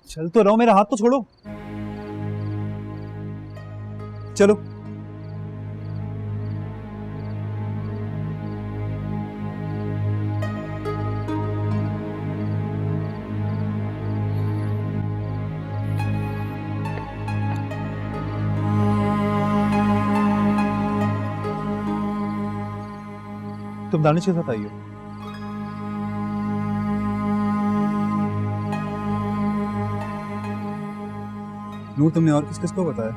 चल तो रहो, मेरा हाथ तो छोड़ो। चलो। तुम दानिश के साथ आई हो? नूर, तुमने और किस किस को बताया?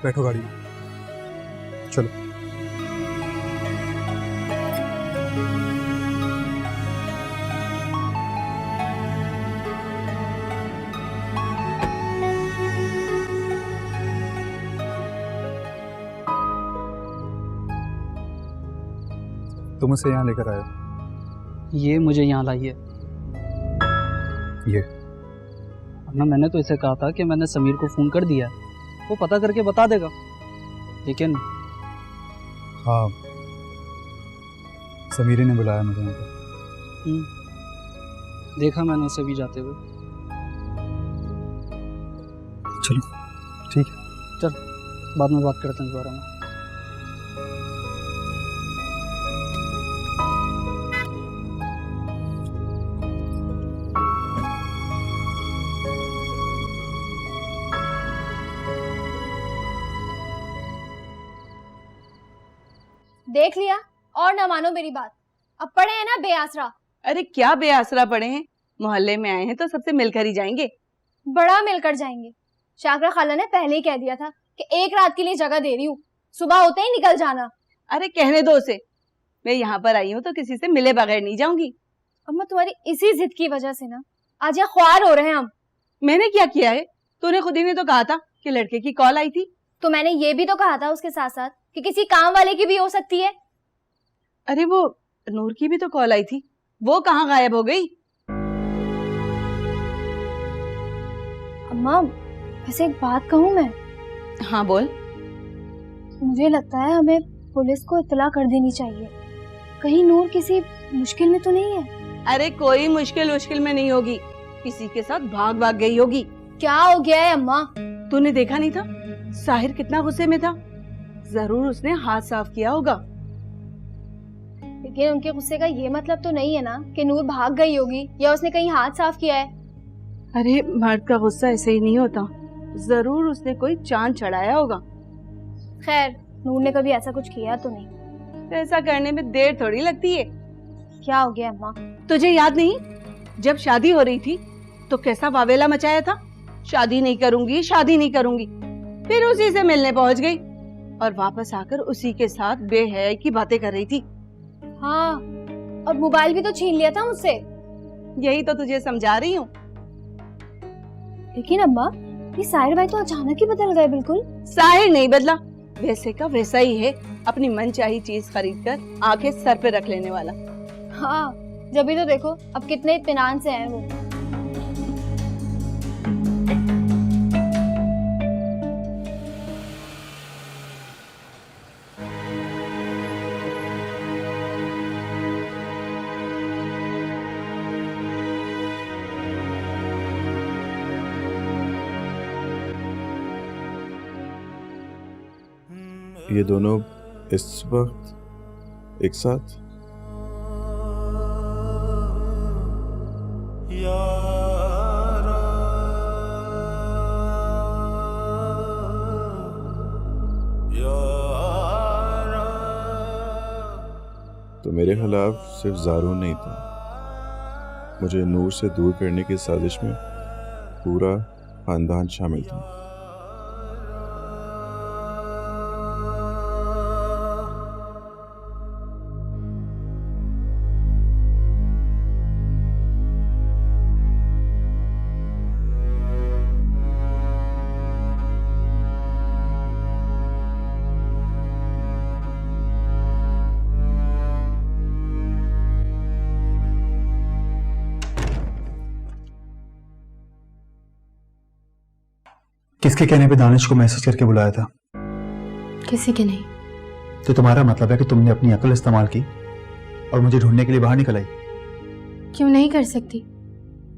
बैठो गाड़ी में, चलो। तुम उसे यहाँ लेकर आए? ये मुझे यहाँ लाई है। ये वरना मैंने तो इसे कहा था कि मैंने समीर को फ़ोन कर दिया है, वो पता करके बता देगा। लेकिन हाँ, समीर ने बुलाया मुझे यहाँ पर। देखा मैंने उसे भी जाते हुए। चलो ठीक है, चल बाद में बात करते हैं इस बारे में। देख लिया, और ना मानो मेरी बात। अब पड़े हैं ना बेआसरा। अरे क्या बेआसरा पड़े हैं, मोहल्ले में आए हैं तो सबसे मिलकर ही जाएंगे। बड़ा मिलकर जाएंगे। शाकरा खाला ने पहले ही कह दिया था कि एक रात के लिए जगह दे रही हूँ, सुबह होते ही निकल जाना। अरे कहने दो उसे, मैं यहाँ पर आई हूँ तो किसी से मिले बगैर नहीं जाऊंगी। अब मैं तुम्हारी इसी जिद की वजह से ना आज यहाँ ख्वार हो रहे हैं हम। मैंने क्या किया है? तूने खुद ही ने तो कहा था कि लड़के की कॉल आई थी। तो मैंने ये भी तो कहा था उसके साथ साथ कि किसी काम वाले की भी हो सकती है। अरे वो नूर की भी तो कॉल आई थी, वो कहाँ गायब हो गई? अम्मा वैसे एक बात कहूँ मैं? हाँ बोल। मुझे लगता है हमें पुलिस को इत्तला कर देनी चाहिए। कहीं नूर किसी मुश्किल में तो नहीं है? अरे कोई मुश्किल में नहीं होगी, किसी के साथ भाग गई होगी। क्या हो गया है अम्मा? तूने देखा नहीं था साहिर कितना गुस्से में था? जरूर उसने हाथ साफ किया होगा। लेकिन उनके गुस्से का ये मतलब तो नहीं है ना कि नूर भाग गई होगी या उसने कहीं हाथ साफ किया है। अरे मर्द का गुस्सा ऐसे ही नहीं होता, जरूर उसने कोई चांद चढ़ाया होगा। खैर नूर ने कभी ऐसा कुछ किया तो नहीं। तो ऐसा करने में देर थोड़ी लगती है। क्या हो गया अम्मा? तुझे याद नहीं, जब शादी हो रही थी तो कैसा वावेला मचाया था, शादी नहीं करूंगी। फिर उसी से मिलने पहुंच गई और वापस आकर उसी के साथ बेहयाई की बातें कर रही थी। हाँ, और मोबाइल भी तो छीन लिया था मुझसे। यही तो तुझे समझा रही हूँ। लेकिन अम्मा ये साहिर भाई तो अचानक ही बदल गए बिल्कुल। साहिर नहीं बदला, वैसे का वैसा ही है, अपनी मनचाही चीज खरीद कर आंखें सर पे रख लेने वाला। हाँ, जब भी तो देखो अब कितने इत्मीनान से हैं वो। ये दोनों इस वक्त एक साथ? तो मेरे खिलाफ सिर्फ ज़ारू नहीं था, मुझे नूर से दूर करने की साजिश में पूरा खानदान शामिल था। किसके कहने पे दानिश को मैसेज करके बुलाया था? किसी के नहीं। तो तुम्हारा मतलब है कि तुमने अपनी अकल इस्तेमाल की और मुझे ढूंढने के लिए बाहर निकल आई? क्यों नहीं कर सकती?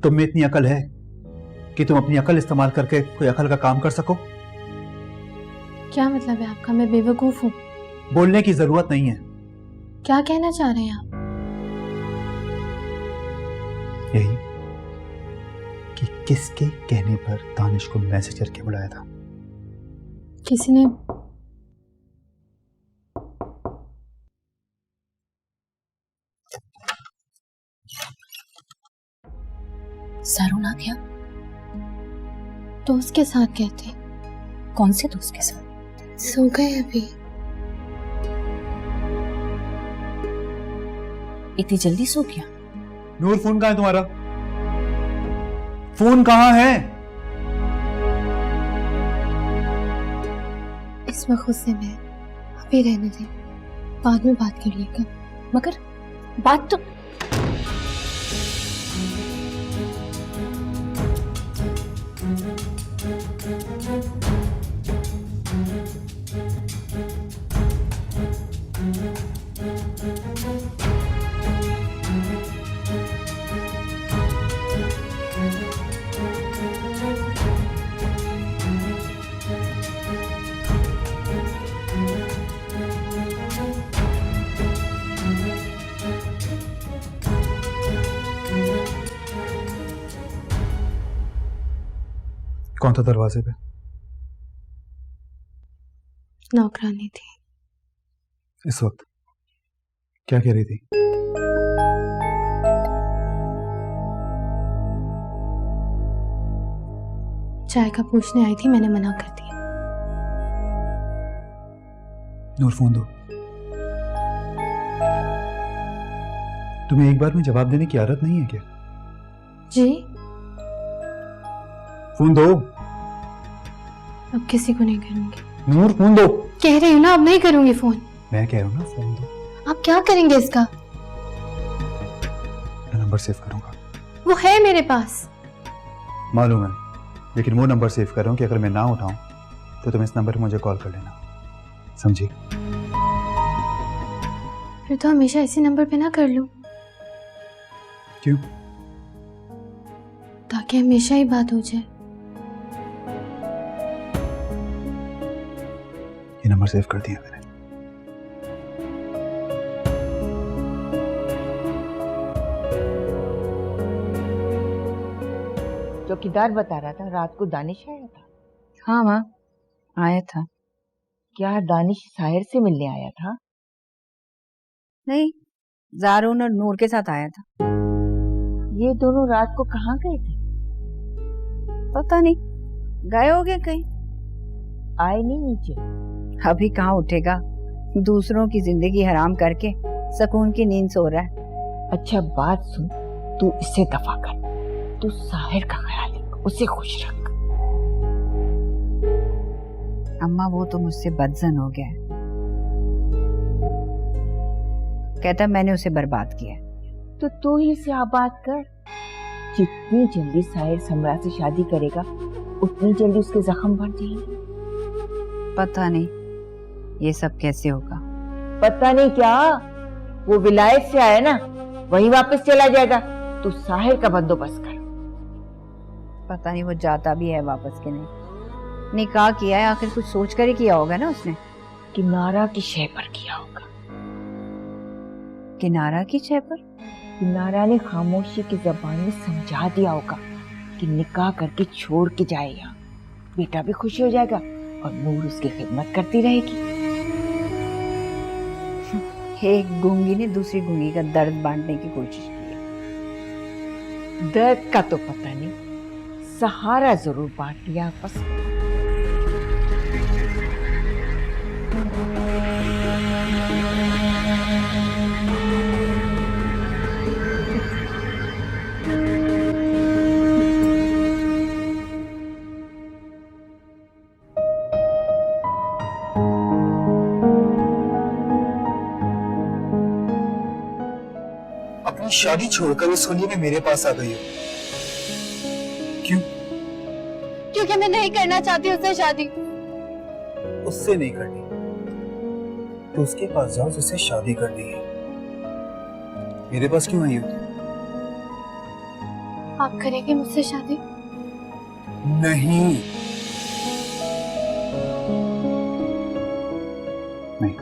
तुम में इतनी अकल है कि तुम अपनी अकल इस्तेमाल करके कोई अकल का काम कर सको? क्या मतलब है आपका? मैं बेवकूफ हूँ? बोलने की जरूरत नहीं है। क्या कहना चाह रहे हैं आप? यही कि किसके कहने पर दानिश को मैसेज करके बुलाया था? किसी ने सारून आ गया? दोस्त के साथ गए थे। कौन से दोस्त के साथ? सो गए अभी। इतनी जल्दी सो गया? नूर, फोन कहाँ है तुम्हारा? फोन कहाँ है? इस वक्त गुस्से में अभी रहने दे, बाद में बात कर लेगा। मगर बात तो कौन था दरवाजे पे? नौकरानी थी। इस वक्त क्या कह रही थी? चाय का पूछने आई थी, मैंने मना कर दिया। नूर, फोन दो। तुम्हें एक बार में जवाब देने की आदत नहीं है क्या? जी? फोन दो। अब किसी को नहीं करूंगी। नूर, फोन दो। कह रही हूँ ना, अब नहीं करूंगी फोन। मैं कह रहा हूँ ना, फोन दो। आप क्या करेंगे इसका? मैं नंबर सेव करूंगा। वो है मेरे पास। मालूम है, लेकिन वो नंबर सेव कर रहा हूँ कि अगर मैं ना उठाऊं तो तुम इस नंबर पर मुझे कॉल कर लेना, समझी? फिर तो हमेशा इसी नंबर पे ना कर लूं। क्यों? ताकि हमेशा ही बात हो जाए। ये नंबर सेव कर दिया मैंने। चौकीदार बता रहा था रात को दानिश आया था। हाँ माँ, आया था। क्या दानिश साहिर से मिलने आया था? नहीं, जारून और नूर के साथ आया था। ये दोनों रात को कहाँ गए थे? पता नहीं, गए होंगे कहीं। आए नहीं नीचे? अभी कहाँ उठेगा, दूसरों की जिंदगी हराम करके सुकून की नींद सो रहा है। अच्छा बात सुन, तू इससे दफा कर। तू साहिर का ख्याल रख, उसे खुश रख। अम्मा वो तो मुझसे बदजन हो गया है, कहता मैंने उसे बर्बाद किया। तो तू ही से आबाद कर। जितनी जल्दी साहिर समरा से शादी करेगा उतनी जल्दी उसके जख्म बढ़ जाएंगे। पता नहीं ये सब कैसे होगा। पता नहीं क्या, वो विलायत से आया ना, वहीं वापस चला जाएगा। तू साहिर का बंदोबस्त कर। पता नहीं वो जाता भी है वापस के नहीं। निकाह किया है, आखिर कुछ सोच कर ही किया होगा ना उसने। किनारा की शय पर किया होगा। किनारा की शय पर? किनारा ने खामोशी की जबान में समझा दिया होगा कि निकाह करके छोड़ के जाएगा। बेटा भी खुश हो जाएगा और नूर उसकी खिदमत करती रहेगी। एक गूंगी ने दूसरी गूंगी का दर्द बांटने की कोशिश की है। दर्द का तो पता नहीं, सहारा जरूर बांट लिया आपस में। अपनी शादी छोड़कर इस होली में मेरे पास आ गई हो। क्यों? क्योंकि मैं नहीं करना चाहती उससे शादी। उससे नहीं करनी, तो उसके पास जाओ जिससे शादी करनी है। मेरे पास क्यों आई हो? आप करेंगे मुझसे शादी? नहीं नहीं,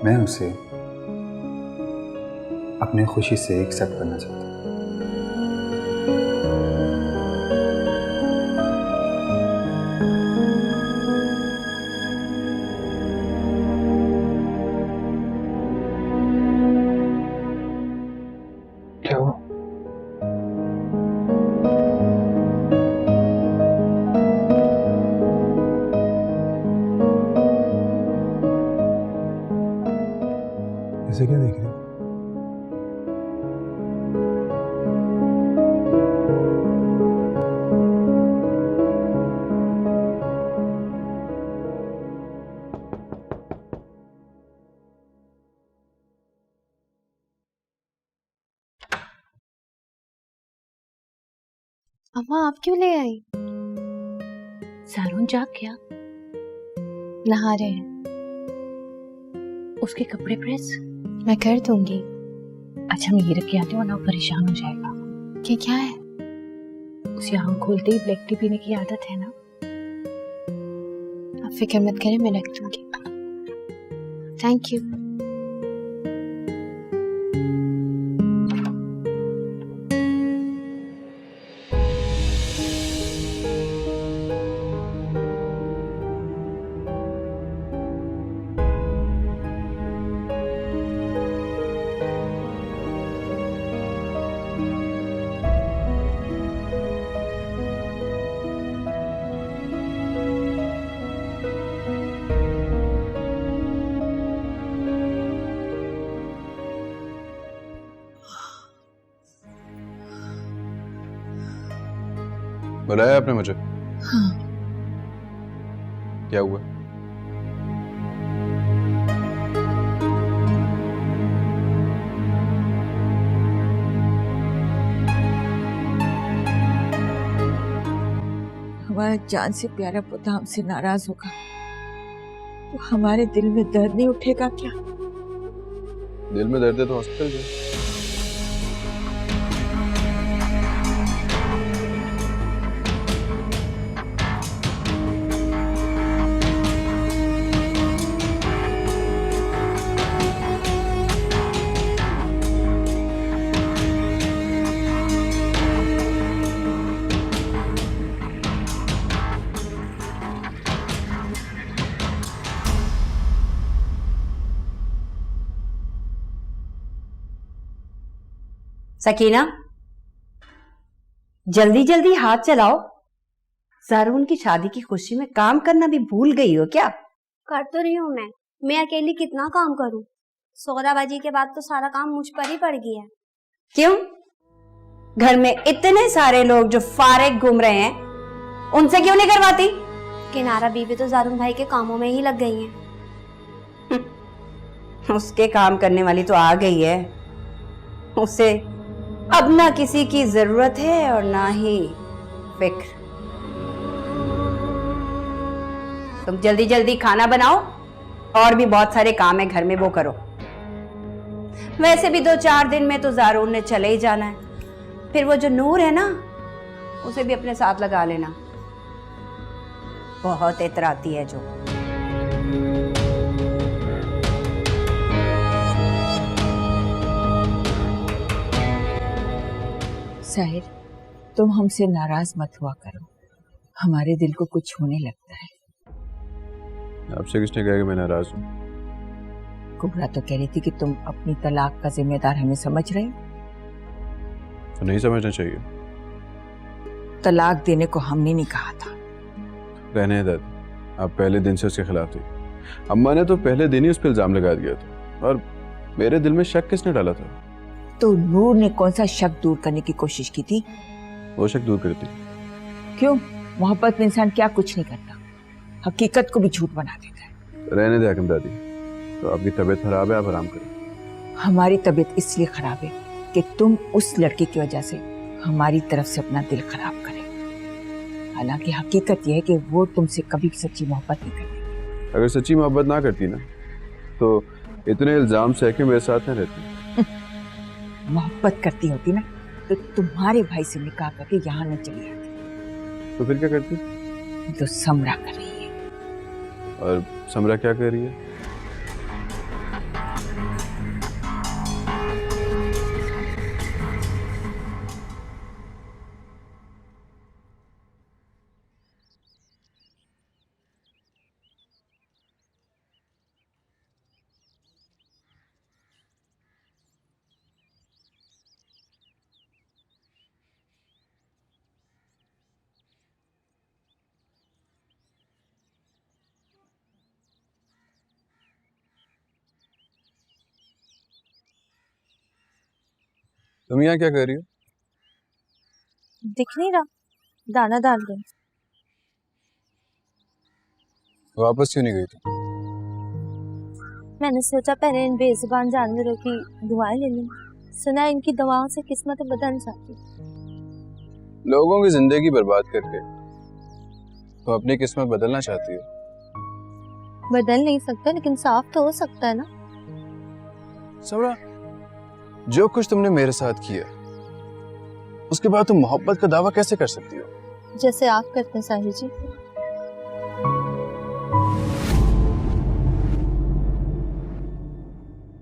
मैं उसे अपने खुशी से एक्सेप्ट करना चाहता हूँ। क्या हुआ? ऐसे क्या देख रहे हो? अम्मा आप क्यों ले आई? सारून जाग गया? नहा रहे हैं। उसके कपड़े प्रेस? मैं कर दूंगी। अच्छा मैं ये रख के आती हूँ, वरना वो परेशान हो जाएगा। कि क्या है? उसे आँख खोलते ही ब्लैक टी पीने की आदत है ना। आप फिक्र मत करें, मैं रख दूंगी। Thank you. बुलाया आपने मुझे? हाँ। क्या हुआ? हमारा जान से प्यारा पोता हमसे नाराज होगा तो हमारे दिल में दर्द नहीं उठेगा क्या? दिल में दर्द है तो हॉस्पिटल जाओ। सकीना, जल्दी जल्दी हाथ चलाओ। सारून की शादी की खुशी में काम करना भी भूल गई हो क्या? कर तो रही हूँ मैं अकेली कितना काम करूँ? सौदाबाजी के बाद तो सारा काम मुझ पर ही पड़ गया है। क्यों? घर में इतने सारे लोग जो फारिग घूम रहे हैं, उनसे क्यों नहीं करवाती? किनारा बीबी तो जारून भाई के कामों में ही लग गई हैं। उसके काम करने वाली तो आ गई है। उसे अब ना किसी की जरूरत है और ना ही फिक्र। तुम जल्दी जल्दी खाना बनाओ, और भी बहुत सारे काम है घर में, वो करो। वैसे भी 2-4 दिन में तो जारून ने चले ही जाना है। फिर वो जो नूर है ना, उसे भी अपने साथ लगा लेना। बहुत इतराती है जो। साहिर, तुम हमसे नाराज मत हुआ करो, हमारे दिल को कुछ होने लगता है। आपसे किसने कहा कि मैं नाराज हूँ? कुबरा तो कह रही थी कि तुम अपनी तलाक का जिम्मेदार हमें समझ रहे हो। तो नहीं समझना चाहिए। तलाक देने को हमने नहीं कहा था। रहने दादी, आप पहले दिन से उसके खिलाफ थी। अम्मा ने तो पहले दिन ही उस पर इल्जाम लगा दिया था, और मेरे दिल में शक किसने डाला था? तो नूर ने कौन सा शक दूर करने की कोशिश की थी? वो शक दूर करती। क्यों? मोहब्बत में इंसान क्या कुछ नहीं करता, हकीकत को भी झूठ बना देता है। रहने दे हाकिम दादी, तो आपकी तबीयत खराब है, आप आराम करें। हमारी तबीयत इसलिए खराब है कि तुम उस लड़के की वजह से हमारी तरफ से अपना दिल खराब करे। हालांकि हकीकत यह है कि वो तुमसे कभी सच्ची मोहब्बत नहीं करती। अगर सच्ची मोहब्बत ना करती ना तो इतने इल्जाम सह के मेरे साथ न रहती। मोहब्बत करती होती ना तो तुम्हारे भाई से निकाह करके यहाँ न चली आती। तो फिर क्या करती? तो समरा कर रही है। और समरा क्या कर रही है? तुम यहाँ क्या कर रही हो? दिख नहीं रहा, दाना डाल रही। वापस क्यों नहीं गई तुम? मैंने सोचा पहले इन बेजुबान जानवरों की दुआएं ले लूं। सुना है इनकी दवाओं से किस्मत बदल जाती। लोगों की जिंदगी बर्बाद करके तो अपनी किस्मत बदलना चाहती हो? बदल नहीं सकता लेकिन साफ तो हो सकता है ना। समरा, जो कुछ तुमने मेरे साथ किया उसके बाद तुम मोहब्बत का दावा कैसे कर सकती हो? जैसे आप करते हैं साहिर जी।